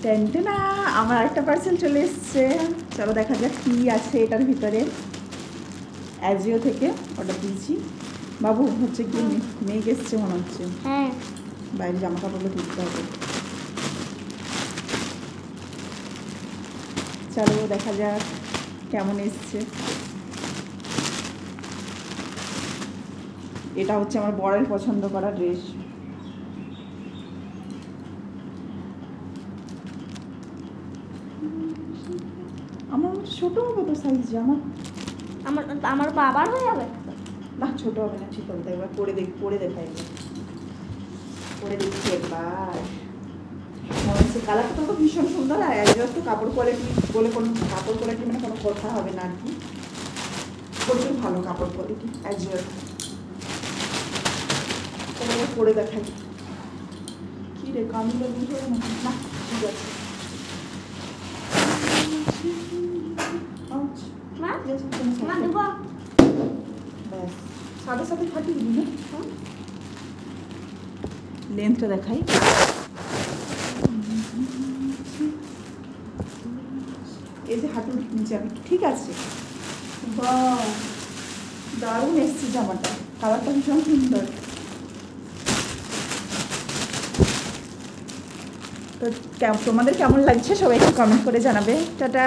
টেনটেনা আমার আরেকটা পার্সেল চলে এসছে। চলো দেখা যাক কি আছে এটার ভিতরে। অ্যাজিও থেকে অর্ডার দিয়েছি। বাবু হচ্ছে কি মেঘ এসছে মনে হচ্ছে। হ্যাঁ, বাইরে জামা কাপড়গুলো তুলতে হবে। চলো দেখা যাক কেমন এসছে। এটা হচ্ছে আমার বরের পছন্দ করা ড্রেস। আমার ছোট হবে তো সাইজ জামা। আমার বাবার হয়ে যাবে না, ছোট হবে না, ঠিক হবে। একবার পরে দেখাই, পরে দেখছি একবার। মনে হচ্ছে কালারটা তো ভীষণ সুন্দর। আর একজন তো কাপড় কোয়ালিটি বলে কোনো কাপড় কোয়ালিটি মানে কোনো কথা হবে না আর কি। প্রচুর ভালো কাপড় কোয়ালিটি অ্যাজিওর। পরে দেখাই। কি রে কামিলো বুঝে না? ঠিক আছে। সাথে সাথে ফাটিয়ে দিবি না? লেন্থটা দেখাই। এই যে হাঁটুর নিচে আমি ঠিক আছে। বাহ, দারুণ এসছে জামাটা। কালারটা ভীষণ সুন্দর। তো তোমাদের কেমন লাগছে সবাই একটু কমেন্ট করে জানাবে। টাটা।